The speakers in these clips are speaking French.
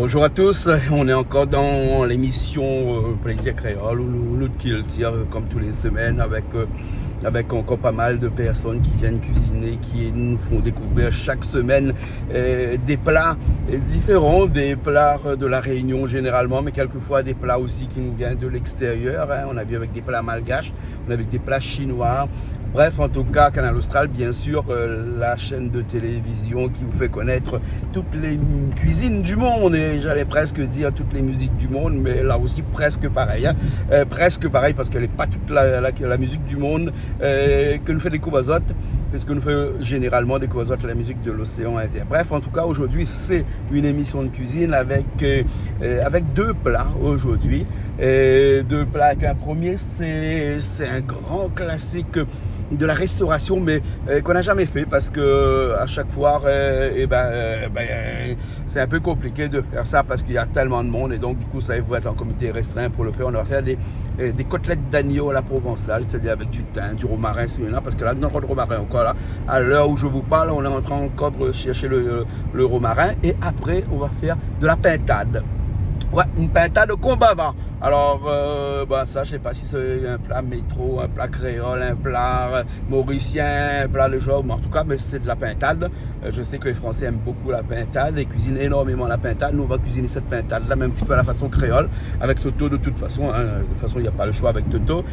Bonjour à tous, on est encore dans l'émission Plaisir Créole où nous tire comme tous les semaines avec encore pas mal de personnes qui viennent cuisiner, qui nous font découvrir chaque semaine des plats différents, des plats de la Réunion généralement, mais quelquefois des plats aussi qui nous viennent de l'extérieur. On a vu avec des plats malgaches, on a vu avec des plats chinois. Bref, en tout cas, Canal Austral, bien sûr, la chaîne de télévision qui vous fait connaître toutes les cuisines du monde, et j'allais presque dire toutes les musiques du monde, mais là aussi presque pareil, presque pareil parce qu'elle n'est pas toute la musique du monde que nous fait des Kovazotes, parce que nous fait généralement des Kovazotes la musique de l'océan Indien. Bref, en tout cas, aujourd'hui, c'est une émission de cuisine avec deux plats aujourd'hui. Deux plats. Un premier, c'est un grand classique de la restauration, mais qu'on n'a jamais fait parce que à chaque fois c'est un peu compliqué de faire ça parce qu'il y a tellement de monde, et donc du coup ça va être en comité restreint. Pour le faire, on va faire des côtelettes d'agneau à la provençale, c'est-à-dire avec du thym, du romarin, parce que là, non, pas de romarin encore là. À l'heure où je vous parle, on est en train encore de chercher le romarin, et après on va faire de la pintade. Ouais, une pintade de combava. Alors, ça, je sais pas si c'est un plat métro, un plat créole, un plat mauricien, un plat de genre, mais en tout cas, mais c'est de la pintade. Je sais que les Français aiment beaucoup la pintade et cuisinent énormément la pintade. Nous, on va cuisiner cette pintade-là, même un petit peu à la façon créole, avec Toto de toute façon. De toute façon, il n'y a pas le choix avec Toto.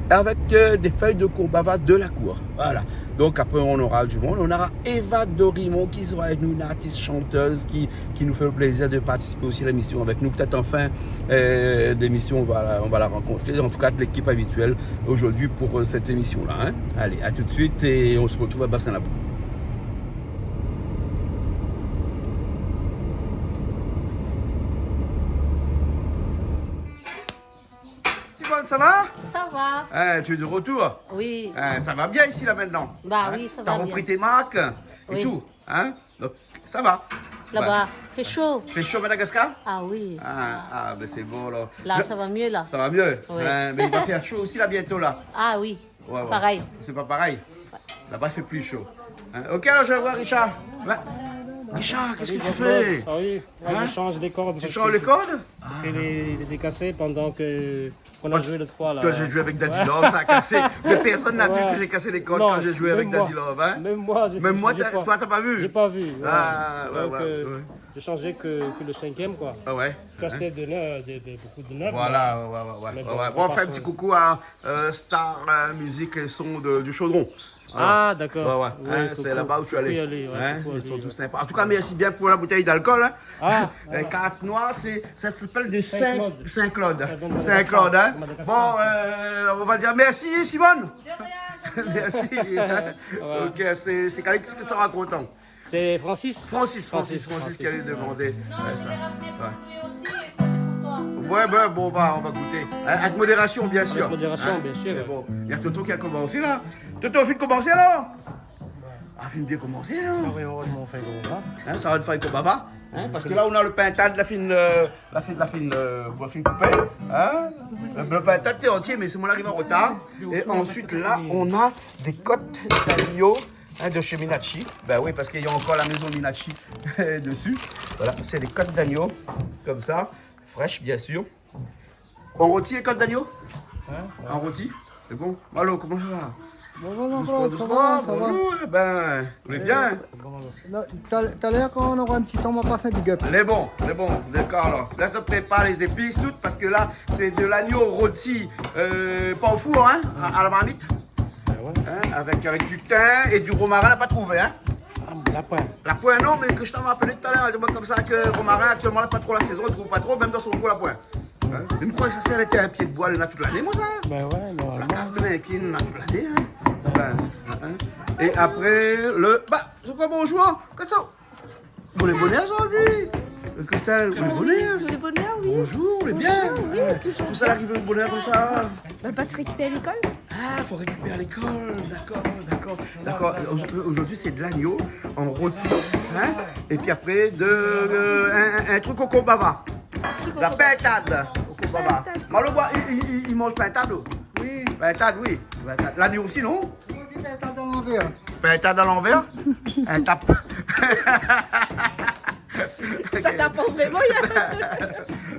Avec des feuilles de combava de la cour. Voilà. Donc après, on aura du monde. On aura Eva Dorimon qui sera avec nous, une artiste chanteuse qui nous fait le plaisir de participer aussi à l'émission avec nous. Peut-être en fin d'émission, on va la rencontrer. En tout cas, l'équipe habituelle aujourd'hui pour cette émission-là. Hein. Allez, à tout de suite et on se retrouve à Bassin-Labou. Ça va? Ça va. Tu es de retour? Oui. Ça va bien ici là maintenant? Bah oui, ça va bien. T'as repris tes marques et tout, hein? Donc ça va. Là-bas, fait chaud. Fait chaud Madagascar? Ah oui. Ben c'est bon là. Là, ça va mieux là. Ça va mieux? Oui. Mais il va faire chaud aussi là bientôt là. Ah oui. Ouais. Pareil. C'est pas pareil? Ouais. Là-bas il fait plus chaud. Ok, alors je vais voir Richard. Ouais. Richard, qu'est-ce que tu fais? Ah oui, je change les cordes. Tu changes les cordes? Parce qu'il est cassé pendant qu'on a joué l'autre fois. Là. Quand j'ai joué avec Daddy Love, ça a cassé. Mais personne n'a vu que j'ai cassé les cordes quand j'ai joué avec Daddy Love. Hein? Même moi, toi, t'as pas vu? J'ai pas vu. Ouais. J'ai changé que le cinquième, quoi. Ah ouais. Parce que beaucoup de neuf. Voilà, ouais. Bon, on fait un petit coucou à Star Musique et Son du Chaudron. Ah, d'accord. Ouais, c'est là-bas où tu es allé. Ils sont tous sympas. sympas. En tout cas, merci bien pour la bouteille d'alcool. Hein. Ah, Carte noire, ça s'appelle de Saint-Claude. Saint-Claude. Saint-Claude, hein. Bon, on va dire merci, Simone. Merci. Ok, c'est qu'est-ce que tu racontes? C'est Francis Qui allait demander. Non, je l'ai ramené pour lui aussi et ça c'est pour toi. Ouais, bon, on va goûter. Avec modération, bien sûr. Avec modération, bien sûr. Mais bon, il y a Toto qui a commencé là. Toto, film commencer alors? Film bien commencé là. Ah oui, on fait gros là. Ça va te faire comme bava. Parce que là, on a le pintade, la fine coupée. Hein? Le pintade, t'es entier, mais c'est mon arrivé en retard. Et ensuite, là, on a des côtes d'agneau. De chez Minachi. Ben oui, parce qu'il y a encore la maison Minachi dessus. Voilà, c'est des côtes d'agneau, comme ça, fraîches bien sûr. En rôti les côtes d'agneau? En rôti? C'est bon? Allô, comment ça va? Doucement. Bonjour. Ben, vous allez bien? Tout à l'heure, quand on aura un petit temps, on va passer un big up. Les bons, d'accord alors. Là, je prépare les épices toutes parce que là, c'est de l'agneau rôti, pas au four, hein, à la marmite. Avec du thym et du romarin, on n'a pas trouvé, hein? La pointe, non, mais que je t'en ai appelé tout à l'heure, comme ça que le romarin, actuellement, là, pas trop la saison, on ne trouve pas trop, même dans son goût, la pointe. Mais je crois que ça s'est arrêté un pied de bois, il a toute l'année, moi, ça. Ben ouais, normalement. La casse bien qui il a toute l'année, hein? Et après, c'est quoi, bonjour? Qu'est-ce que ça? Bon, les bonnets aujourd'hui. Christelle, Le bonheur, oui. bonjour, vous allez bien? Oui, toujours. Tout ça arrive au bonheur comme ça? Pas de se récupérer à l'école? Faut récupérer à l'école, d'accord. Aujourd'hui, c'est de l'agneau en rôti, hein? Et puis après, un truc au combava. La pintade au combava. Malo, il mange pintade? Oui, Pintade, oui. L'agneau aussi, non? on dit pintade dans l'envers. Pintade à l'envers? Un tape. Ça t'a pas vraiment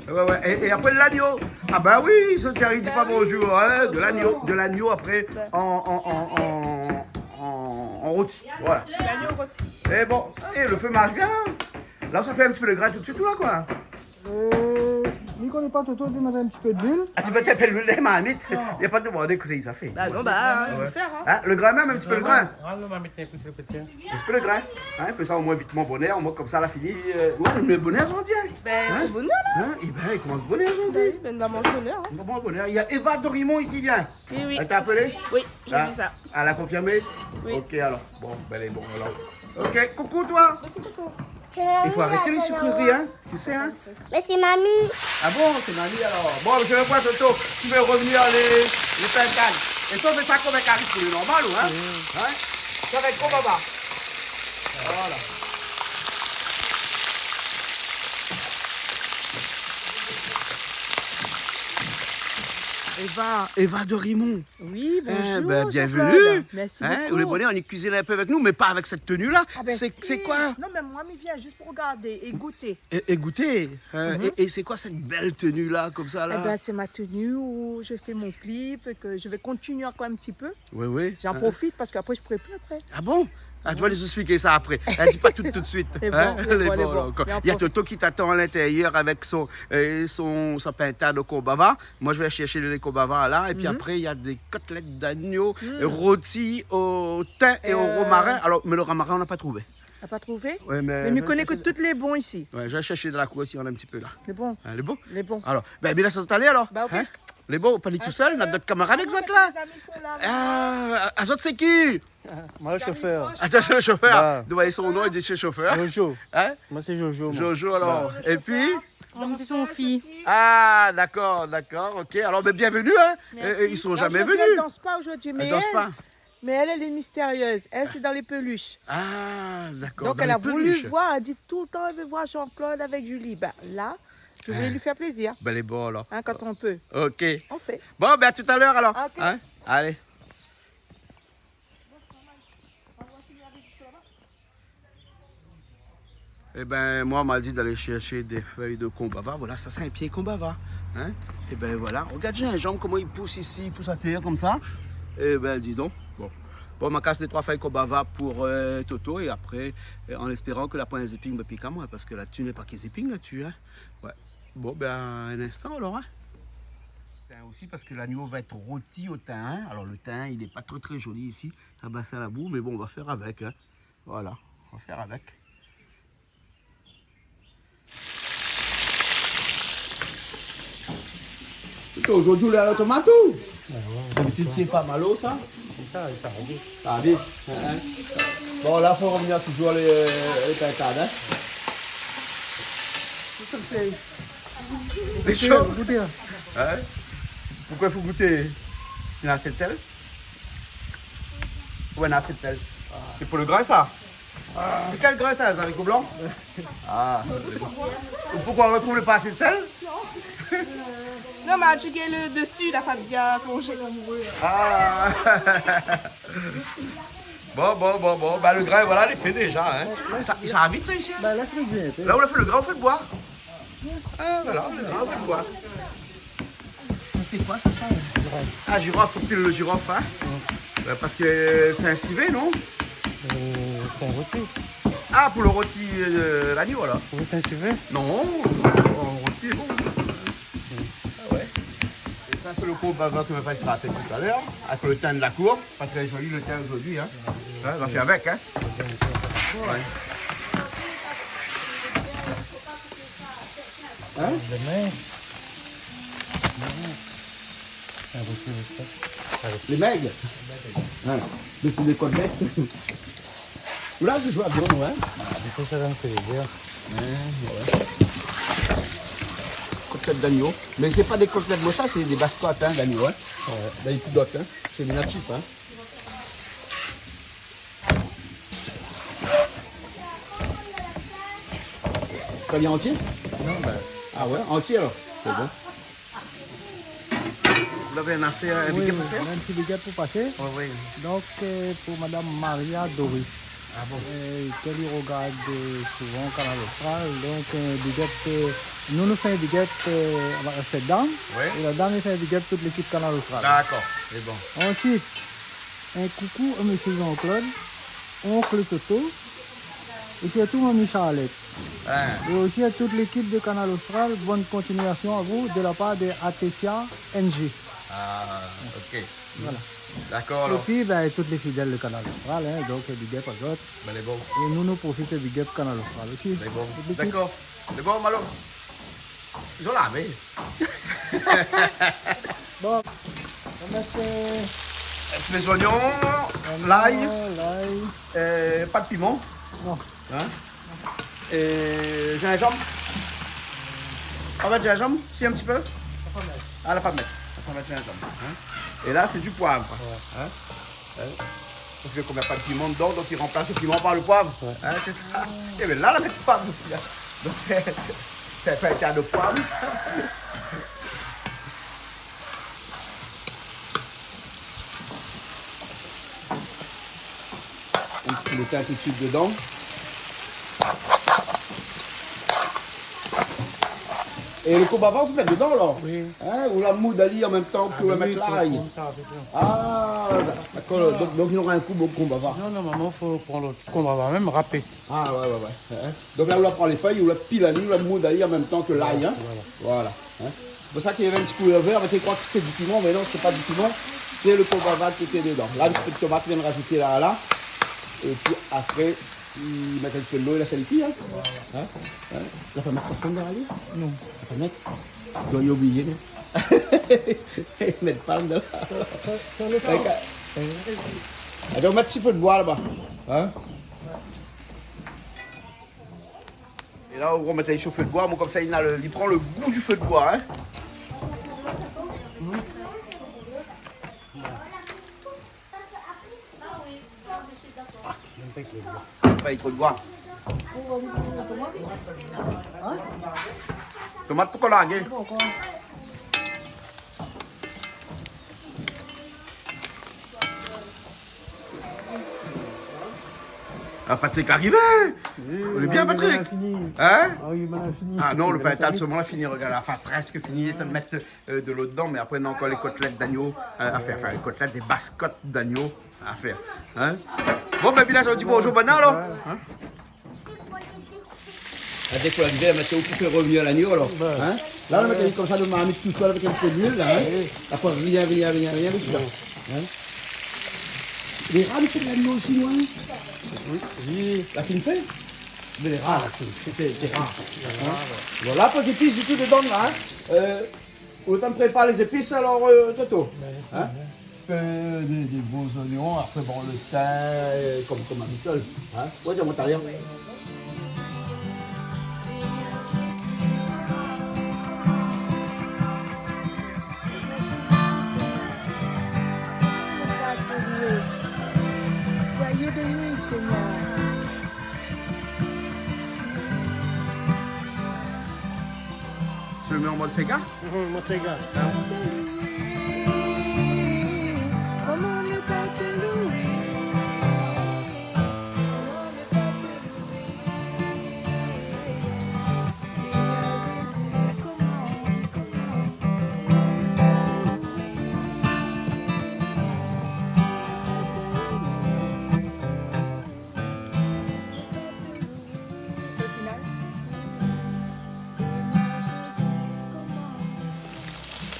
Ouais, ouais. Et après l'agneau. Ah bah oui, ce Thierry dit pas bonjour. Hein. De l'agneau après en rôti. Voilà. L'agneau rôti. Et bon, et le feu marche bien là. Là, ça fait un petit peu de gras tout de suite, là, quoi. Ni qu'on n'est pas tout, tu mets un petit peu d'huile. Ah, tu peux t'appeler l'huile des marmites. Il n'y a pas de demander que ça fait. Bah non, bah, Ouais. le faire, hein. Hein, le grain même, un petit peu le grain. On va mettre un petit peu. Un petit peu le grain. Hein, il fait ça au moins vite mon bonheur, moi comme ça, la fini. Ouais, le bonheur gentil. Ben, Hein? trop bonheur, là. Hein, et ben, il commence bonheur gentil. Ben, une maman de bonheur, hein. Bon bonheur. Il y a Eva Dorimon qui vient. Oui, oui. Elle t'a appelé? Oui, j'ai Ah, vu ça. Elle a confirmé? Oui. Ok, alors. Bon, ben, elle est bon, alors. Ok, coucou, toi. Merci, Coco. Il faut arrêter les sucreries, hein. Tu sais, hein. Mais c'est mamie. Ah bon, c'est mamie alors. Bon, je vais voir Toto. Tu veux revenir les pintales. Et toi, fais ça comme un carré pour le normal, ou hein? Hein? Ça va être comme baba. Voilà. Eva de Rimont. Oui, bonjour. Ben, bienvenue. Jean-Claude. Merci Hein, beaucoup. vous les bonnet, on y cuisine un peu avec nous, mais pas avec cette tenue-là. Ah ben c'est si. quoi? Non, mais moi, il vient juste pour regarder et goûter. Et goûter. Hein, et c'est quoi cette belle tenue-là, comme ça, là? Eh ben, c'est ma tenue où je fais mon clip et que je vais continuer encore un petit peu. Oui, oui. J'en profite parce qu'après, je ne pourrai plus après. Ah bon? Ah, tu vas les expliquer ça après. Elle dit pas tout de suite. Les Hein? bons, les Les bons, les bons, bons. là, encore. Et en Il y a profite. Toto qui t'attend à l'intérieur avec sa pintade de combava. Moi, je vais chercher les combava là. Et puis après, il y a des côtelettes d'agneau rôties au thym et au romarin. Alors, mais le romarin, on n'a pas trouvé. T'as pas trouvé? Ouais, Mais je connais que tous les bons ici. Ouais, je vais chercher de la cour aussi, on a un petit peu là. Les bons. Hein, les beaux? Les bons. Alors, ben, bien s'installer alors. Bah, ok. Hein? Les beaux, pas les tout seuls, on a d'autres camarades exacts là. Les amis sont là. Ah, Azot, c'est qui? Moi, le chauffeur. Attends, c'est le chauffeur. Bah. Vous voyez son nom, il dit chez chauffeur. Jojo. Hein? Moi, c'est Jojo. moi. Jojo alors. Et puis? C'est son fille. Ah, d'accord, ok. Alors, ben, bienvenue, hein. Ils sont jamais Elle venus. danse pas aujourd'hui, mais Elle danse pas. Mais elle est mystérieuse. Elle, c'est dans les peluches. Ah, d'accord. Donc, dans elle les a voulu peluches. voir. Elle dit tout le temps, elle veut voir Jean-Claude avec Julie. Ben, là, je voulais lui faire plaisir. Ben, les beaux alors. Hein, quand on peut. Ok. On fait. Bon, ben, à tout à l'heure alors. Ok. Hein? Allez. Eh ben, moi, on m'a dit d'aller chercher des feuilles de combava. Voilà, ça, c'est un pied combava. Hein? Eh ben, voilà. Regarde, gingembre, comment il pousse ici, il pousse à terre comme ça. Eh ben, dis donc. Bon, on m'a cassé les 3 feuilles combava pour Toto. Et après, en espérant que la pointe des épingles me pique à moi. Parce que là-dessus, n'est pas qu'ils épingles là-dessus. Hein? Ouais. Bon, ben, un instant alors. Hein? Aussi parce que l'agneau va être rôti au thym. Alors, le thym, il n'est pas très très joli ici. À bassin à la boue. Mais bon, on va faire avec. Hein? Voilà, on va faire avec. Aujourd'hui, là, la tomate. D'habitude, c'est pas malo, ça. Ça arrive. Ça arrive. Bon, là, il faut revenir toujours les pintades. Hein. Les choses. Goûtez. Hein? Pourquoi il faut goûter? C'est une assez de sel? Ouais, une assez de sel. C'est pour le grain, ça? C'est quel grain, ça, les haricots blancs? Ah. Pourquoi on retrouve pas assez de sel? Non, mais tu gagnes le dessus, la femme bien plongée. Ah. Bon. Bah, le grain, voilà, il est fait déjà. Hein. Ça va vite, ça, ici? Hein? Ben, laisse-le bien. Là où on a fait le grain, on fait le bois. Ah, voilà, le grain, on fait le bois. Ça, c'est quoi, ça? Ah, girofle, faut pile le girofle, hein? Parce que c'est un civet, non? C'est un rôti. Ah, pour le rôti de l'agneau, alors? Vous êtes un cheveu? Non, le rôti est bon. Ah ouais. Et ça, c'est le pot bavard que ma femme fera tout à l'heure, avec le thym de la cour. Pas très joli le thym aujourd'hui, hein? Ouais, on va faire avec, hein? Ouais. Hein? Demain. Un rôti aussi. Les maigres? Ouais. Mais c'est des côtelettes. Là, je joue à bien, ouais. Du coup, ça va me faire dire. Côtelettes d'agneau. Mais c'est pas des côtelettes de ça, c'est des bascottes hein, d'agneau. Hein. D'habitude d'autres, hein. C'est des nachis, hein. Pas bien entier? Non, ben. Ah ouais, entier alors. C'est bon. Vous avez un affaire, un Oui, biquet oui, pour faire? on a un petit bigot pour passer. Oui, oui. Donc, pour Madame Maria Doris. Ah bon? Qu'elle y regarde souvent Canal Austral. Donc, nous faisons des guettes avec cette dame. Oui. Et la dame fait des guettes toute l'équipe Canal Austral. D'accord, c'est bon. Ensuite, un coucou à M. Jean-Claude, oncle Toto, et surtout Mamie Charlotte. Hein. Et aussi à toute l'équipe de Canal Austral, bonne continuation à vous de la part de Atesia NG. Ah, ok. Voilà. D'accord, Et alors. puis, toutes les fidèles de Canal Austral, donc big up aux autres. Ben, les bons. Et nous profitons de big up Canal Austral aussi. Les bons. Toute l'équipe. D'accord. Les bons, Malo. Ils ont lavé. Bon, on va mettre Les oignons, l'ail, l'ail. pas de piment. Non. Hein? Et gingembre. On va mettre gingembre, si un petit peu. Ah, la pas mettre. On va mettre gingembre. Hein? Et là, c'est du poivre. Hein? Hein? Parce que comme il n'y a pas de piment dedans, donc il remplace le piment par le poivre. Hein, c'est ça. Et bien là, on met du poivre aussi. Hein? Donc c'est pas un cas de poivre, ça. On met le thym tout de suite dedans. Et le kobava, vous mettez dedans alors? Oui. Hein? Ou la mou d'ali en même temps que vous mettre l'ail? Ah, d'accord. Donc il y aura un coup au kobava. Non, normalement, il faut prendre le kobava, même râpé. Ah, ouais. Hein? Donc là, on la prend les feuilles, on la pile à ou la mou d'ali en même temps que l'ail. Hein? Voilà. Hein? C'est pour ça qu'il y avait un petit coup de vert, mais tu crois que c'était du piment, mais non, c'est pas du piment, c'est le kobava qui était dedans. Là, un petit peu de tomate vient de rajouter là. Et puis après, il met un peu de l'eau et la salipie. Hein? Hein? Hein? La pas mettre ça comme derrière? Non. La pas mettre? Tu dois y oublier. Mettre pas dedans. Alors, on met un petit peu de bois là-bas. Hein? Et là, on va mettre chauffer le bois. Bon, comme ça, il prend le goût du feu de bois. Hein? Pas trop de bois. Tomate pour collager. Ah, Patrick arrivé! On est bien, Patrick? Hein? Ah non, le pain étal de saumon a fini, regarde, enfin presque fini, de mettre de l'eau dedans, mais après on a encore les côtelettes d'agneau à faire, enfin les côtelettes, des bascottes d'agneau à faire. Hein? Bon, ben village, on dit bonjour, bon alors? Hein? Ah, dès qu'on arrive à mettre au coup de revenir à l'agneau alors. Hein? Là, on va mettre comme ça, le marmite tout seul avec un peu d'huile, là. Hein? Après, venir, tout ça. Hein? Les rats, ils font de l'agneau aussi, loin? Oui. La fine fait? Mais les rats, c'est rare. Hein? Voilà, pas d'épices du tout dedans, là. Hein? Autant préparer les épices, alors, Toto. Hein? Des beaux oignons, après, bon, le thym, comme habituel. Hein? Ouais, j'ai mon tailleur. Soyez bénis, Seigneur. Tu le mets en mode Sega? Montega. Comment ne pas te louer?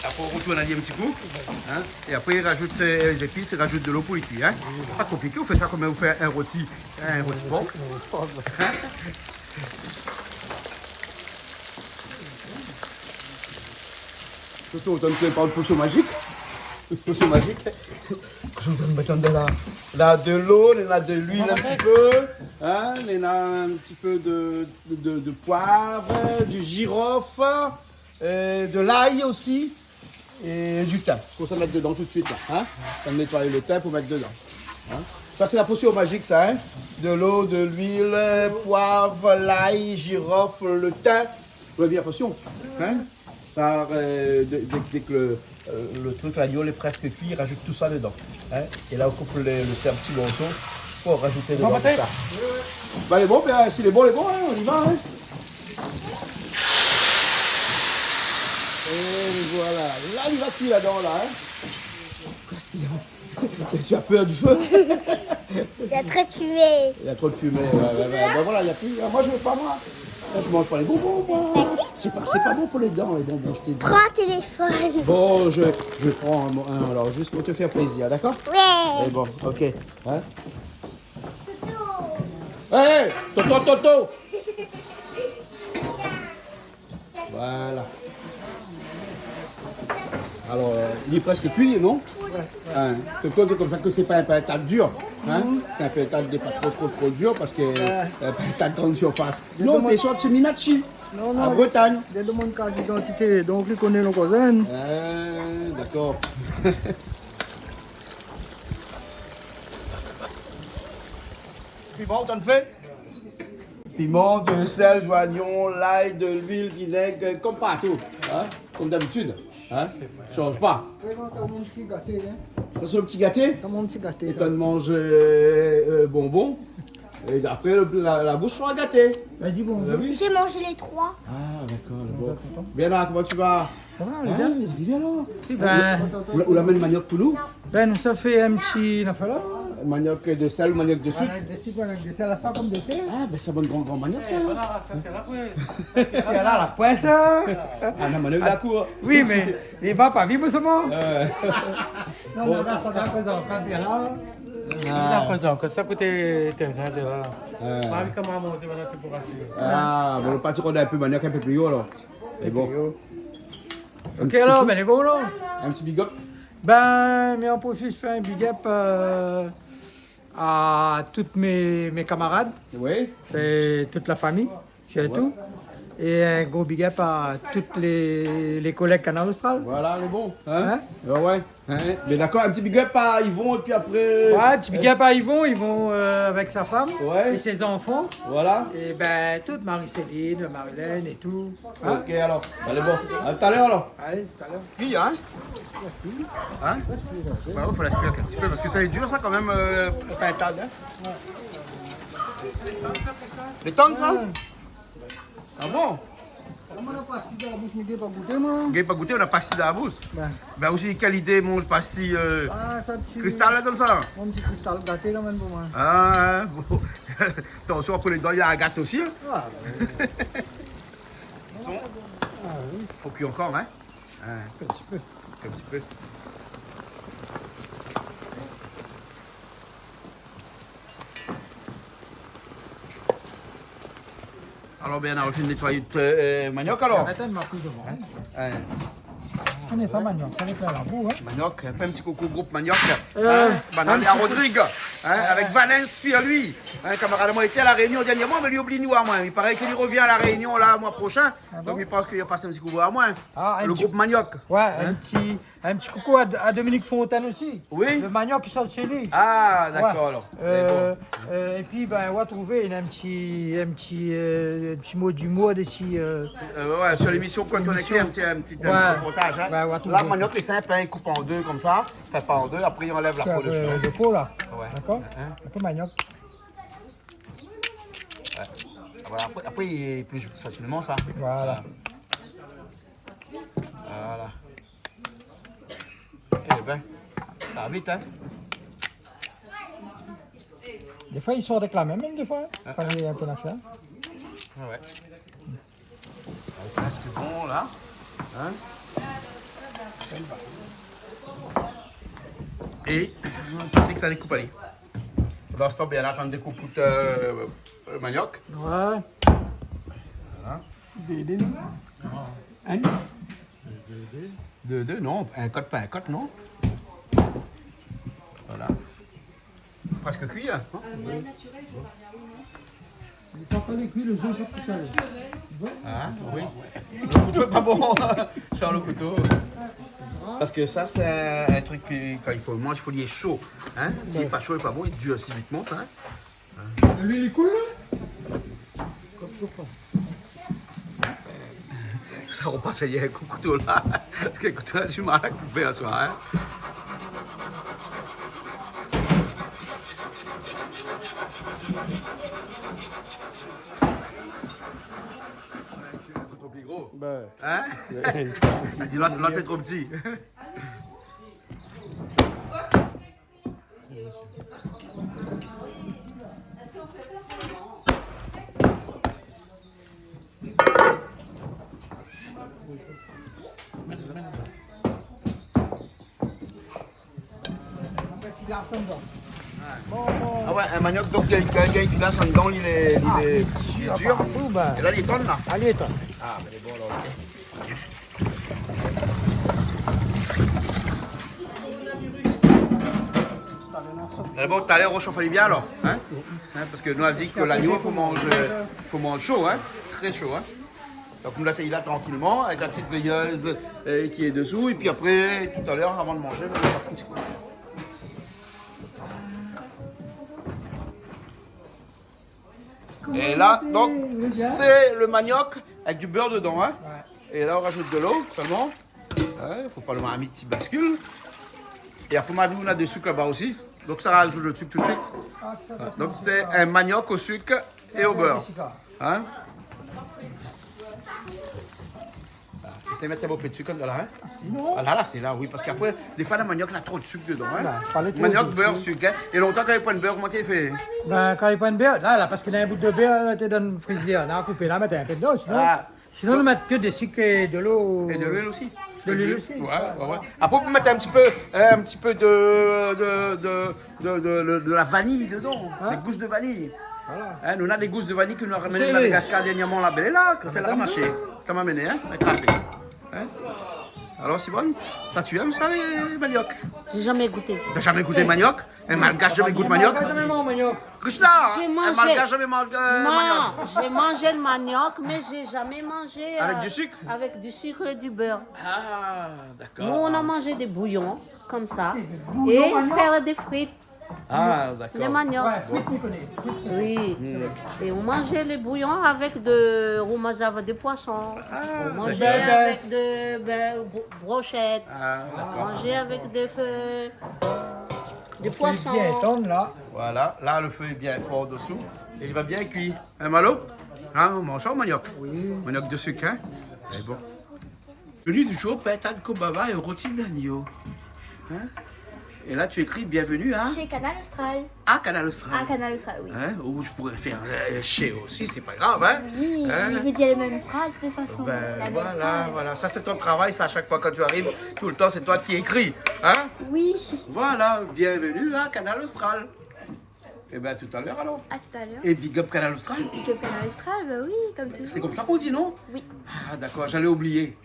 Après, on retourne un petit coup. Hein? Et après, il rajoute les épices, il rajoute de l'eau pour les cuire. Hein? Pas compliqué, on fait ça comme on fait un rôti porc. Hein? Surtout, on donne pas de potion magique. Potion magique. Je vous donne maintenant de l'eau, on a de l'huile un petit peu. Hein? On a un petit peu de poivre, du girofle, de l'ail aussi. Et du thym, qu'on va mettre dedans tout de suite là. Hein? On va nettoyer le thym pour mettre dedans. Hein? Ça c'est la potion magique ça. Hein? De l'eau, de l'huile, poivre, l'ail, girofle, le thym. Vous l'avez bien la potion. Hein? Ça, dès que le truc, l'agneau est presque cuit, il rajoute tout ça dedans. Hein? Et là on coupe le thym en petits morceaux. Pour rajouter dedans tout ça. Bah, les bons, ben, si les bons, hein, on y va. Hein. Et voilà. Là, il va cuire là-dedans, là. Hein. Tu as peur du feu? Il a très tué. Il y a trop de fumée. Ouais. Ben voilà, il n'y a plus. Ah, moi, je veux pas, moi. Moi, je mange pas les bonbons, moi. C'est pas bon pour les dents, les bonbons, je t'ai dit. Prends un téléphone. Bon, je prends un, alors, juste pour te faire plaisir, d'accord? Ouais. Et bon, ok. Hein? Hé, Toto! Voilà. Alors, il est presque cuit, non? Hein, Toto, c'est comme ça que c'est pas un pain dur. Hein? C'est un pain pas trop dur parce que un pain de grande surface. Non, c'est soit c'est Minachi. Non, À Bretagne. il y a de mon carte d'identité, donc il connaît nos cousins. D'accord. Piment, t'en fais? Piment, de sel, joignon, l'ail, de l'huile, vinaigre, comme partout. Hein? Comme d'habitude. Hein? Change pas. C'est mon petit gâté. Hein? Ça, c'est le petit gâté? C'est mon petit gâté. Et tu manges bonbon. Et après, la bouche sera gâtée. Vas-y, bon. Vous avez vu? J'ai mangé les 3. Ah, d'accord. Bon. Bien là, comment tu vas? Ça va, Ah, il est alors. Ben, Ou la même manioc pour nous? ben, ça fait un petit. Là. Manioc de sel, manioc de sucre. Dessert, là, ça comme dessert. Ah, ben c'est un bon grand manioc ça. Et là, la poisse. Ah, non, manioc de la cour. Oui, mais il va pas vivre seulement. Ouais. Non, ça va présenter bien là. Ah, bon, le parti qu'on a un peu manioc un peu plus haut alors. C'est bon. Ok, alors, ben, les bons, là. Un petit big up. Ben, mais on profite de faire un big up à toutes mes camarades Oui. et toute la famille, chez tout. Et un gros big up à toutes les collègues Canal Austral. Voilà, le bon. Hein? Ouais. Hein? Mais d'accord, un petit big up à Yvon et puis après. Ouais, un petit big up à Yvon avec sa femme Ouais. et ses enfants. Voilà. Et ben, toutes, Marie-Céline, Marilène et tout. Hein? Ok alors. Allez bon. À tout à l'heure alors. Allez, tout à l'heure. Puis, hein? Hein? Bah, il faut l'aspirer un petit peu parce que ça est dur ça quand même, pas un tas, hein? Les tonnes ça? Ah bon? Comment on a parti de la bouche, mais pas goûté, moi? Vous n'avez pas goûté, on a pastis dans la bouche. Ben aussi, quelle idée, mange pastis Ça, petit cristal là dans ça? Mon petit cristal gâté, là, même pour moi. Ah, bon. Attention, après les dents, il y a un gâteau aussi. Hein? Ah, Faut cuire encore, hein? un petit peu. Un petit peu. Alors, bien, on a fini de nettoyer le manioc alors? Arrêtez de m'appeler devant. Hein. On est sans manioc, ça va être la boue, hein. Manioc, fais un petit coucou au groupe Manioc. Hein? Banane à Rodrigue, hein? Avec Valence, fille à lui. Hein, camarade, moi, était à la Réunion dernièrement, mais lui oublie nous à moi. Il paraît qu'il revient à la Réunion là, le mois prochain. Donc il pense qu'il a passé un petit coucou à moi. Ah, Le groupe Manioc. Ouais, un petit coucou à Dominique Fontaine aussi. Oui. Le manioc qui sort de chez lui. Ah, d'accord Ouais. alors. Et puis, ben, on va trouver un petit mot d'humour d'ici. Ouais, sur l'émission, quand on écrit un petit reportage. Hein. Ouais, on va Là, trouver. le manioc est simple, hein, il coupe en deux comme ça. Fait pas en deux, après il enlève la peau dessus. De peau, là. Ouais. D'accord? Hein? Un peu manioc. Voilà, après, il épluche plus facilement ça. Voilà. Voilà. Eh ben, ça va vite, hein. Des fois, il sort avec la même, des fois. Quand il y a un peu d'affaire. Ouais. Presque bon là. Hein? Et on que ça découpe aller. Dans ce temps, bien là, j'en découpe tout le manioc. Ouais. Voilà. Deux. Hein? Deux, non, un cote, pas un cote, non. Voilà. Presque cuit, hein? Quand on est cuit, le jeu, ça tout seul. Ah, oui. Le couteau est pas bon. Charles le couteau. Parce que ça, c'est un truc qui, quand il faut le manger, il faut qu'il est chaud. Hein? S'il n'est pas chaud, il n'est pas bon, il dure aussi vitement, ça. Hein? Lui, il est cool, là? Ça repasse hier avec le couteau là. Parce que le couteau a du mal à couper à soi. Hein? gros. Ben, Hein? Il dit l'autre est trop petit. Ah ouais, un manioc, donc quand il y a une filasse en dedans, il est dur. Et là, il est tonne là. allez, toi. Ah, mais bon alors, ok. D'abord, tout à l'heure, on chauffe bien alors. Hein? Parce que nous, on a dit que l'agneau, il faut manger chaud, hein? Très chaud. Hein? Donc, nous, là, c'est là tranquillement, avec la petite veilleuse qui est dessous. Et puis après, tout à l'heure, avant de manger, on va faire un petit coup. Et là, donc, c'est le manioc avec du beurre dedans. Hein? Et là, on rajoute de l'eau seulement. Il ne faut pas le mettre à midi bascule. Et après, on a des sucres là-bas aussi. Donc, ça rajoute le sucre tout de suite. Donc, c'est un manioc au sucre et au beurre. Hein? Essaye de mettre un peu de sucre là. Hein? Ah, là, c'est là, oui. Parce qu'après, des fois, le manioc, il a trop de sucre dedans. Hein? Manioc, beurre, sucre. Hein? Et longtemps, quand il n'y a pas de beurre, comment tu fais? Ben, quand il prend une beurre, là, parce qu'il y a un bout de beurre, tu donnes le frigidaire, on a coupé là, mettre un peu dedans, sinon on ne met que des sucres et de l'eau. Et de l'huile aussi. De l'huile aussi. Ouais. Après, on peut mettre un petit peu de la vanille dedans, des gousses de vanille. Voilà. Hein, nous on a des gousses de vanille que nous avons ramenées de Madagascar dernièrement, la belle est là, que c'est la ramassée. Ça m'a amené, hein, avec café. Hein? Alors, Simone, ça tu aimes ça, les maniocs? J'ai jamais goûté. T'as jamais goûté manioc? Un malgache jamais goûté manioc? Krishna, J'ai un mangé. malgache jamais mangé manioc? Non, j'ai mangé le manioc, mais j'ai jamais mangé Avec du sucre? Avec du sucre et du beurre. Ah, d'accord. Nous, on a mangé des bouillons, comme ça, et faire des frites, Ah, d'accord. les maniocs. Ouais, frites, on connaît. Frites, c'est Oui, et on mangeait les bouillons avec de... On mangeait avec des poissons, on mangeait avec de brochettes, Ah, on d'accord. mangeait avec des feux, des poissons. bien tonnes là. Voilà, là le feu est bien fort dessous et il va bien cuire. Hein, Malo? Hein, on mange ça au manioc? Oui. Manioc de sucre, hein? Et bon. Menu du jour, pétade kobaba et rôti d'agneau. Hein? Et là, tu écris bienvenue à Chez Canal Austral. Canal Austral. À Canal Austral, oui. Hein? Ou je pourrais faire chez aussi, c'est pas grave, hein? Oui, Hein? je vais dire les mêmes phrases de façon. Ben, la même voilà, phrase. voilà. Ça, c'est ton travail, ça, à chaque fois quand tu arrives, tout le temps, c'est toi qui écris. Hein? Oui. Voilà, bienvenue à Canal Austral. Et bien, tout à l'heure, alors. À tout à l'heure. Et big up Canal Austral. Que Canal Austral, bah oui, comme toujours. C'est comme ça qu'on dit, non? Oui, Ah, d'accord, j'allais oublier.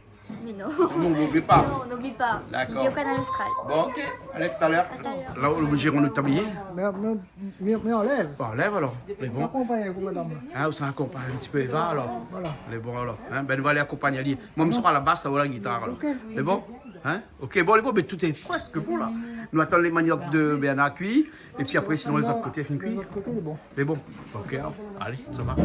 mais non. Non, n'oublie pas. Non, n'oublie pas. D'accord. Vidéo Canal Austral. Bon, ok. Allez, tout à l'heure. À tout à l'heure. Là, on gère notre tablier. Mais on lève. Bon, lève alors. Les On bons. accompagne vous, madame. Hein, on s'accompagne un petit peu Eva alors. Voilà. Les bons alors. Hein, ben, on va aller accompagner Ali. Moi, je serai à la basse, ça va la guitare alors. Les bons? Hein? Ok, bon, les bons, mais tout est presque bon là. Nous attendons les maniocs de Béana cuits. Et puis après, sinon, les autres côtés fin cuits. De l'autre côté, il est bon. Les bons. Ok, alors. Allez, ça va.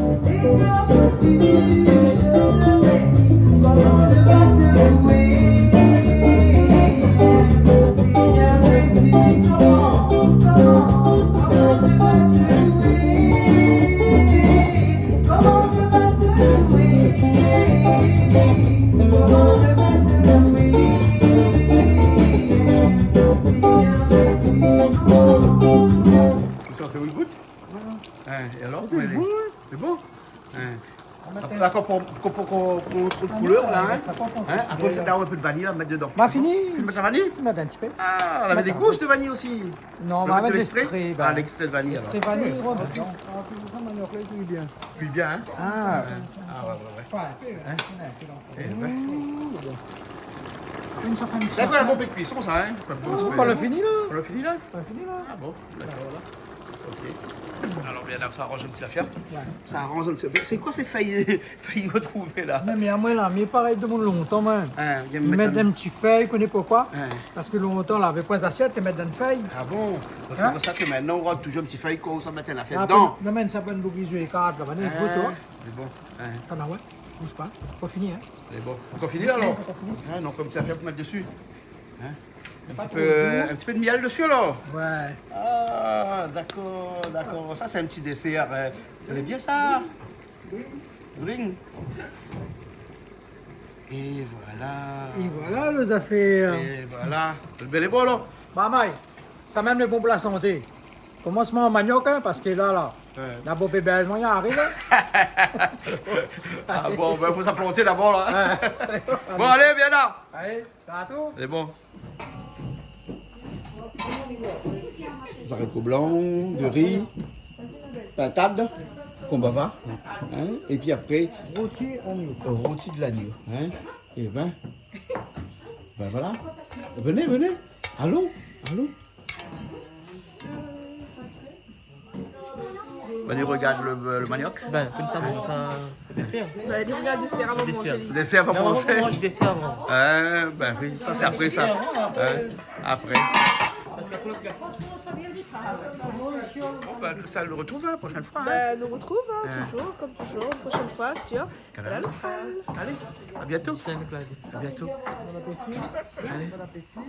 Ça, c'est où le goût? Hein, et alors? C'est bon? Hein. Là, quand on trouve de couleur, là, hein? Hein? Après, c'est d'avoir un peu de vanille à mettre dedans. Bah, fini. Tu mets de la vanille? On met un petit peu. Ah, on avait des gousses de vanille aussi. Non, on On va va mettre de des extraits. Ah, l'extrait de vanille alors. Extrait vanille, on va mettre dedans. Ah, puis ça, manioc, là, il est bien. Cuit bien, hein? Ah, Ah, ouais. ouais, un peu, hein. Eh ben. Une ça fait un petit Ça fait un bon peu de cuisson, ça, hein? On l'a fini là. On l'a fini là? On l'a fini là. Ah bon, d'accord, là. Ok. Alors, bien, là, ça arrange une petite affaire. Ça arrange une petite affaire. C'est quoi ces feuilles retrouvées là? Non, mais à moi là, mais pareil, demande longtemps, man. Hein, viens me Ils mettre mettent des petites feuilles, vous connaissez pourquoi? Hein. Parce que longtemps, là, avec point d'assiette, ils mettent dans une feuille. Ah bon? Donc c'est pour ça que maintenant on rentre toujours un petit feuille qu'on s'en mettait une affaire Ah, dedans. non, mais ça peut une bouquise de cartes, là, venez, Hein, goûte, toi. c'est bon. Hein, T'en as, ouais. Bouge pas. Pas fini, hein. c'est bon. On finit alors? Hein, donc, une petite affaire pour mettre dessus. Hein? Un petit peu de miel dessus alors? Ouais. Ah, d'accord, d'accord. Ça, c'est un petit dessert. Vous aimez bien ça? Ring. Et voilà. Et voilà les affaires. Et voilà. Le bel est bon, là. Maman, ça même est bon pour la santé. Commencement en manioc, hein, parce que là, la bopée belge, il arrive. Ah bon, ben faut s'implanter d'abord, là. Bon, allez, viens là. Allez, t'as tout. C'est bon. Des haricots blancs, de riz, pintade, combava, hein, et puis après, Rôti agneau. rôti de l'agneau. Hein, et ben voilà. Venez, venez. Allons, allons. Venez, regarde le manioc. Ben, comme ça, dessert. Allez, regarde, dessert avant de manger. Le dessert avant Non, manger. on mange dessert avant. Ben oui, ça c'est après ça. Après. Bon, ben, ça le retrouve la prochaine fois. Hein. Ben, nous retrouve, hein, toujours, comme toujours, prochaine fois sur Canal Austral. Allez, à bientôt. C'est avec la À bientôt. Bon appétit. Allez. Bon appétit.